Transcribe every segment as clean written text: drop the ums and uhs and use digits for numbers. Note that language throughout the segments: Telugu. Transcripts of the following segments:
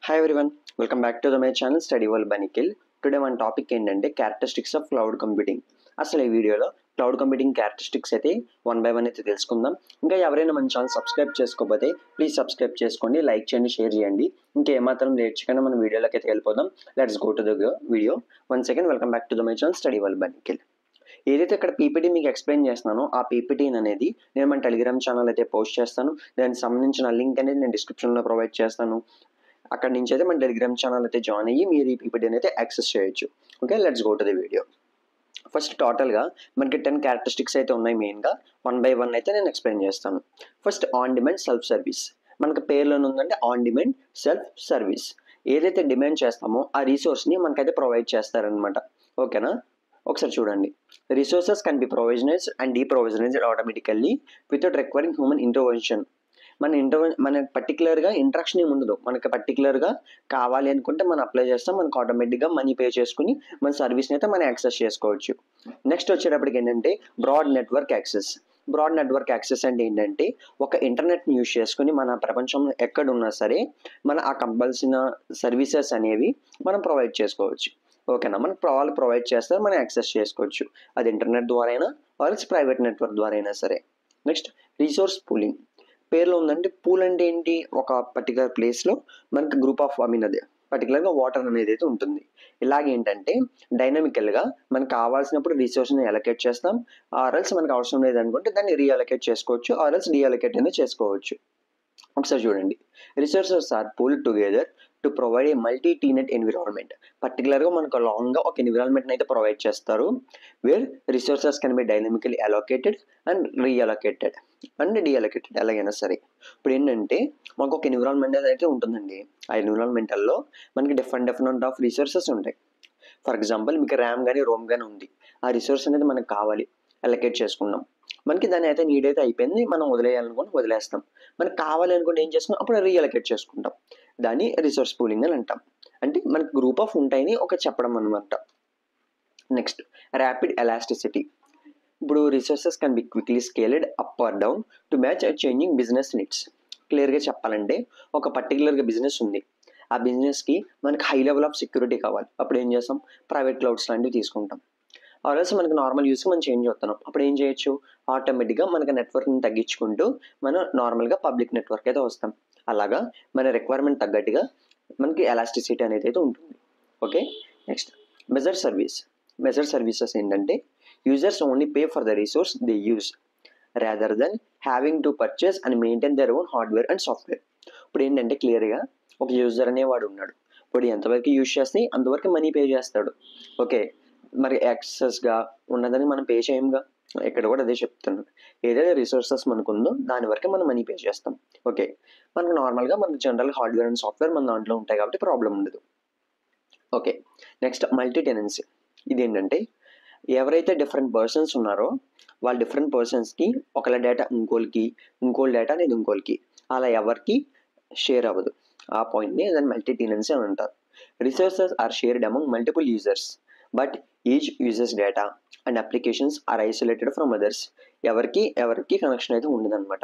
Hi everyone, welcome back to my channel Study World by Nikhil. Today మన టాపిక్ ఏంటంటే క్యారెక్టరిస్టిక్స్ ఆఫ్ క్లౌడ్ కంప్యూటింగ్. అసలు ఈ వీడియోలో క్లౌడ్ కంప్యూటింగ్ క్యారెక్టరిస్టిక్స్ అయితే వన్ బై వన్ అయితే తెలుసుకుందాం. ఇంకా ఎవరైనా మన ఛానల్ సబ్స్క్రైబ్ చేసుకోకపోతే ప్లీజ్ సబ్స్క్రైబ్ చేసుకోండి, లైక్ చేయండి, షేర్ చేయండి. ఇంకా ఏమాత్రం లేట్ చేయకుండా మన వీడియోలోకి అయితే వెళ్ళిపోదాం. Let's go to the video. One second, welcome back to my channel study world by Nikhil. ఏదైతే ఇక్కడ పీపీటీ మీకు ఎక్స్ప్లెయిన్ చేస్తున్నానో ఆ పీపీటీ అనేది నేను మన టెలిగ్రామ్ ఛానల్ అయితే పోస్ట్ చేస్తాను. దానికి సంబంధించిన లింక్ అనేది నేను డిస్క్రిప్షన్లో ప్రొవైడ్ చేస్తాను. అక్కడ నుంచి అయితే మన టెలిగ్రామ్ ఛానల్ అయితే జాయిన్ అయ్యి మీరు ఈ పీపీటీని అయితే యాక్సెస్ చేయొచ్చు. Okay, let's go to the video. First టోటల్గా మనకి 10 క్యారెక్టరిస్టిక్స్ అయితే ఉన్నాయి. మెయిన్గా వన్ బై వన్ అయితే నేను ఎక్స్ప్లెయిన్ చేస్తాను. First on demand self service. మనకి పేర్లోనే ఉందంటే ఆన్ డిమాండ్ సెల్ఫ్ సర్వీస్. ఏదైతే డిమాండ్ చేస్తామో ఆ రిసోర్స్ని మనకైతే ప్రొవైడ్ చేస్తారనమాట. ఓకేనా, ఒకసారి చూడండి. Resources can be provisionised and deprovisionised automatically without requiring human intervention. మన పర్టికులర్గా ఇంట్రాక్షన్ ఏమి ఉండదు. మనకి పర్టికులర్గా కావాలి అనుకుంటే మనం అప్లై చేస్తాం, మనకు ఆటోమేటిక్గా మనీ పే చేసుకుని మన సర్వీస్ని అయితే మనం యాక్సెస్ చేసుకోవచ్చు. నెక్స్ట్ వచ్చేటప్పటికి ఏంటంటే broad network access. Broad network access అంటే ఏంటంటే ఒక ఇంటర్నెట్ని యూజ్ చేసుకుని మన ప్రపంచంలో ఎక్కడున్నా సరే మన ఆ కంపల్సిన సర్వీసెస్ అనేవి మనం ప్రొవైడ్ చేసుకోవచ్చు. ఓకేనా, మనకు వాళ్ళు ప్రొవైడ్ చేస్తే మనం యాక్సెస్ చేసుకోవచ్చు. అది ఇంటర్నెట్ ద్వారా అయినా వాళ్ళకి ప్రైవేట్ నెట్వర్క్ ద్వారా అయినా సరే. Next resource pooling. పేర్లో ఉందంటే పూల్ అంటే ఏంటి, ఒక పర్టికులర్ ప్లేస్లో మనకి గ్రూప్ ఆఫ్ అదే పర్టికులర్గా వాటర్ అనేది అయితే ఉంటుంది. ఇలాగేంటంటే డైనమికల్గా మనకు కావాల్సినప్పుడు రిసోర్స్ని అలొకేట్ చేస్తాం. ఆర్ఎల్స్ మనకు అవసరం లేదనుకుంటే దాన్ని రీఅలొకేట్ చేసుకోవచ్చు, ఆర్ఎల్స్ డీఅలొకేట్ అనేది చేసుకోవచ్చు. ఒకసారి చూడండి. Resources are pooled together to provide a multi tenant environment. పర్టికులర్గా మనకు లాంగ్గా ఒక ఎన్విరాన్మెంట్ని అయితే ప్రొవైడ్ చేస్తారు, where resources can be dynamically allocated and reallocated and deallocated ఎలాగైనా సరే. ఇప్పుడు ఏంటంటే మనకు ఒక ఎన్విరాన్మెంట్ అయితే ఉంటుందండి. ఆ ఎన్విరాన్మెంటల్లో మనకి డిఫరెంట్ ఆఫ్ రిసోర్సెస్ ఉంటాయి. ఫర్ ఎగ్జాంపుల్ మీకు ర్యామ్ కానీ రోమ్ కానీ ఉంది. ఆ రిసోర్స్ అనేది మనకు కావాలి, అలొకేట్ చేసుకున్నాం. మనకి దాని అయితే నీడ్ అయితే అయిపోయింది, మనం వదిలేయాలనుకుని వదిలేస్తాం. మనకు కావాలి అనుకుంటే ఏం చేస్తాం, అప్పుడు రీఅలొకేట్ చేసుకుంటాం. దాన్ని రిసోర్స్ పూలింగ్ అని అంటాం. అంటే మనకి గ్రూప్ ఆఫ్ ఉంటాయని ఒక చెప్పడం అనమాట. Next rapid elasticity. ఇప్పుడు resources can be quickly scaled up or down to match changing business needs. క్లియర్గా చెప్పాలంటే ఒక పర్టికులర్గా బిజినెస్ ఉంది, ఆ బిజినెస్కి మనకి హై లెవెల్ ఆఫ్ సెక్యూరిటీ కావాలి. అప్పుడు ఏం చేస్తాం, ప్రైవేట్ క్లౌడ్స్ లాంటివి తీసుకుంటాం. ఆర్ఎల్స్ మనకి నార్మల్ యూస్కి మనం చేంజ్ అవుతున్నాం. అప్పుడు ఏం చేయొచ్చు, ఆటోమేటిక్గా మనకి నెట్వర్క్ని తగ్గించుకుంటూ మనం నార్మల్గా పబ్లిక్ నెట్వర్క్ అయితే వస్తాం. అలాగా మన రిక్వైర్మెంట్ తగ్గట్టుగా మనకి ఎలాస్టిసిటీ అనేది అయితే ఉంటుంది. Okay, next measure service. Measure services ఏంటంటే users only pay for the resource they use rather than having to purchase and maintain their own hardware and software. ఇప్పుడు ఏంటంటే క్లియర్గా ఒక యూజర్ అనేవాడు ఉన్నాడు. ఇప్పుడు ఎంతవరకు యూజ్ చేస్తే అంతవరకు మనీ పే చేస్తాడు. ఓకే, మరి యాక్సెస్గా ఉన్నదని మనం పే చేయంగా. ఇక్కడ కూడా అదే చెప్తున్నాను. ఏదైతే రిసోర్సెస్ మనకు ఉందో దాని వరకు మనం మనీ పే చేస్తాం. ఓకే, మనకు నార్మల్గా మనకు జనరల్ హార్డ్వేర్ అండ్ సాఫ్ట్వేర్ మన దాంట్లో ఉంటాయి కాబట్టి ప్రాబ్లం ఉండదు. Okay, next multi tenancy. ఇదేంటంటే ఎవరైతే డిఫరెంట్ పర్సన్స్ ఉన్నారో వాళ్ళ డిఫరెంట్ పర్సన్స్కి ఒకళ్ళ డేటా ఇంకోళ్ళ డేటా అనేది ఇంకోళ్ళకి అలా ఎవరికి షేర్ అవ్వదు. ఆ పాయింట్ని దాన్ని మల్టీ టెనెన్సీ అని అంటారు. Resources are shared among multiple users but each users data and applications are isolated from others. ఎవరికి కనెక్షన్ అయితే ఉండదన్నమాట.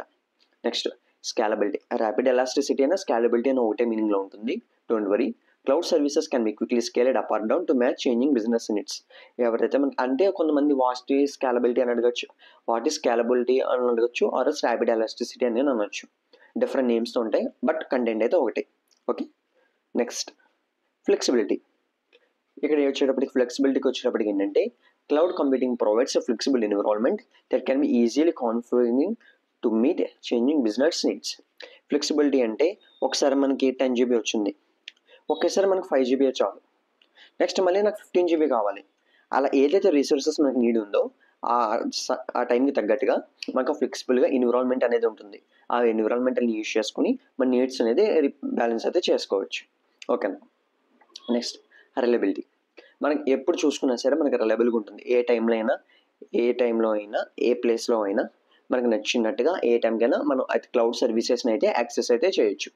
Next scalability. ర్యాపిడ్ ఎలాస్టిసిటీ అయినా స్కాలబిలిటీ అయినా ఒకటే మీనింగ్లో ఉంటుంది. Don't worry, cloud services can be quickly scaled up or down to match changing business needs. ఎవరైతే మనకి అంటే కొంతమంది వాట్ ఈజ్ స్కాలబిలిటీ అని అడగచ్చు, వాట్ ఈజ్ స్కాలబిలిటీ అని అడగచ్చు, ఆర్ ర్యాపిడ్ ఎలాస్టిసిటీ అని అనొచ్చు. డిఫరెంట్ నేమ్స్తో ఉంటాయి బట్ కంటెంట్ అయితే ఒకటే. Okay, next flexibility. ఇక్కడ ఫ్లెక్సిబిలిటీకి వచ్చేటప్పటికి ఏంటంటే cloud computing provides a flexible environment that can be easily configuring to meet changing business needs. Flexibility అంటే ఒకసారి మనకి 10 GB వచ్చింది, ఒకేసారి మనకు 5 GB చాలు, నెక్స్ట్ మళ్ళీ నాకు 15 GB కావాలి. అలా ఏదైతే రిసోర్సెస్ మనకు నీడ్ ఉందో ఆ టైంకి తగ్గట్టుగా మనకు ఫ్లెక్సిబుల్గా ఎన్విరాన్మెంట్ అనేది ఉంటుంది. ఆ ఎన్విరాన్మెంట్ని యూజ్ చేసుకుని మన నీడ్స్ అనేది బ్యాలెన్స్ అయితే చేసుకోవచ్చు. ఓకేనా, నెక్స్ట్ రిలయబిలిటీ. మనకి ఎప్పుడు చూసుకున్నా సరే మనకి రిలయబుల్గా ఉంటుంది. ఏ టైంలో అయినా ఏ ప్లేస్లో అయినా మనకు నచ్చినట్టుగా ఏ టైంకైనా మనం అది క్లౌడ్ సర్వీసెస్ని అయితే యాక్సెస్ అయితే చేయొచ్చు.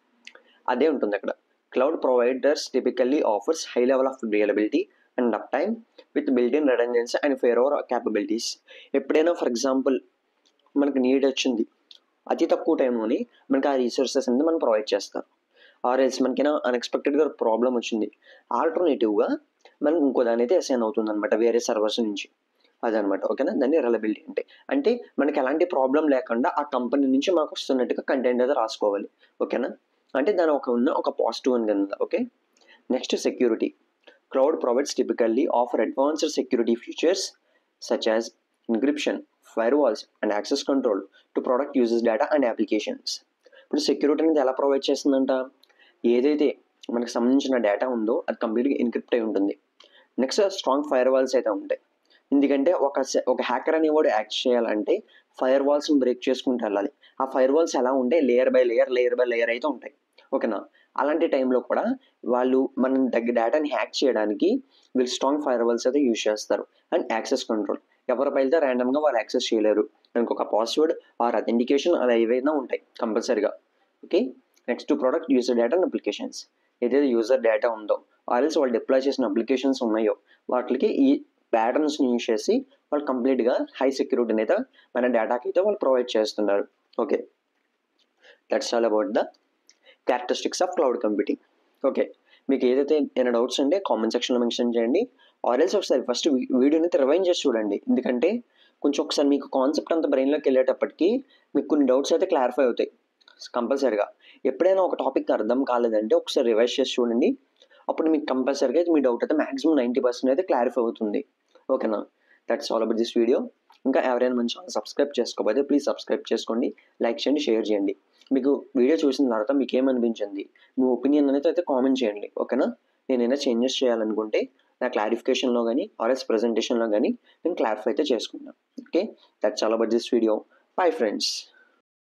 అదే ఉంటుంది అక్కడ. Cloud providers typically offers high level of reliability and uptime with built in redundancy and failover capabilities. ఎప్పుడైనా ఫర్ ఎగ్జాంపుల్ మనకు నీడ్ వచ్చింది, అతి తక్కువ టైంలోని మనకి ఆ రిసోర్సెస్ అనేది మనం ప్రొవైడ్ చేస్తారు. ఆర్ఎల్స్ మనకైనా అన్ఎక్స్పెక్టెడ్గా ప్రాబ్లం వచ్చింది, ఆల్టర్నేటివ్గా మనకు ఇంకో దాని అయితే అసైన్ అవుతుంది అనమాట వేరే సర్వర్స్ నుంచి. అదనమాట. ఓకేనా, దాన్ని రిలయబిలిటీ అంటే. అంటే మనకి ఎలాంటి ప్రాబ్లం లేకుండా ఆ కంపెనీ నుంచి మాకు వస్తున్నట్టుగా కంటెంట్ అయితే రాసుకోవాలి. ఓకేనా, అంటే దాని ఒక పాజిటివ్ అని కింద. Okay, next security. Cloud provides typically offer advanced security features such as encryption, firewalls and access control to product users data and applications. ఇప్పుడు సెక్యూరిటీ అనేది ఎలా ప్రొవైడ్ చేస్తుందంట, ఏదైతే మనకు సంబంధించిన డేటా ఉందో అది కంప్లీట్గా ఎన్క్రిప్ట్ అయి ఉంటుంది. నెక్స్ట్ స్ట్రాంగ్ ఫైర్ వాల్స్ అయితే ఉంటాయి. ఎందుకంటే ఒక హ్యాకర్ అనేవాడు యాక్ట్ చేయాలంటే ఫైర్ వాల్స్ని బ్రేక్ చేసుకుంటూ వెళ్ళాలి. ఆ ఫైర్ వాల్స్ ఎలా ఉంటే లేయర్ బై లేయర్ అయితే ఉంటాయి. ఓకేనా, అలాంటి టైంలో కూడా వాళ్ళు మన దగ్గర డేటాని హ్యాక్ చేయడానికి వీళ్ళు స్ట్రాంగ్ ఫైర్ వాల్స్ అయితే యూజ్ చేస్తారు. అండ్ యాక్సెస్ కంట్రోల్, ఎవరి పైతే ర్యాండమ్గా వాళ్ళు యాక్సెస్ చేయలేరు, దానికి ఒక పాస్వర్డ్ ఆర్ అథెంటికేషన్ అలా ఏవైనా ఉంటాయి కంపల్సరీగా. Okay, next product user data and applications. ఏదైతే యూజర్ డేటా ఉందో ఆల్రెడీ వాళ్ళు డిప్లాయ్ చేసిన అప్లికేషన్స్ ఉన్నాయో వాటికి ఈ ప్యాటర్న్స్ని యూజ్ చేసి వాళ్ళు కంప్లీట్గా హై సెక్యూరిటీని అయితే మన డేటాకి అయితే వాళ్ళు ప్రొవైడ్ చేస్తున్నారు. Okay, that's all about the characteristics of cloud computing. Okay, మీకు ఏదైతే ఏమైనా డౌట్స్ ఉంటే కామెంట్ సెక్షన్లో మెన్షన్ చేయండి. ఆర్ఎల్స్ ఒకసారి ఫస్ట్ వీడియోని అయితే రివైండ్ చేసి చూడండి, ఎందుకంటే కొంచెం ఒకసారి మీకు కాన్సెప్ట్ అంతా బ్రెయిన్లోకి వెళ్ళేటప్పటికి మీకు కొన్ని డౌట్స్ అయితే క్లారిఫై అవుతాయి కంపల్సరీగా. ఎప్పుడైనా ఒక టాపిక్ అర్థం కాలేదంటే ఒకసారి రివైజ్ చేసి చూడండి, అప్పుడు మీకు కంపల్సరీగా అయితే మీ డౌట్ అయితే మాక్సిమం 90% అయితే క్లారిఫై అవుతుంది. ఓకేనా, that's all about this video. ఇంకా ఎవరైనా మన ఛానల్ సబ్స్క్రైబ్ చేసుకోకపోతే ప్లీజ్ సబ్స్క్రైబ్ చేసుకోండి, లైక్ చేయండి, షేర్ చేయండి. మీకు వీడియో చూసిన తర్వాత మీకు ఏమనిపించింది, మీ ఒపీనియన్ అనేది అయితే కామెంట్ చేయండి. ఓకేనా, నేనైనా చేంజెస్ చేయాలనుకుంటే నా క్లారిఫికేషన్లో కానీ ఆర్ఎస్ ప్రజెంటేషన్లో కానీ నేను క్లారిఫై అయితే చేసుకున్నాను. Okay, that's all about this video. Bye friends.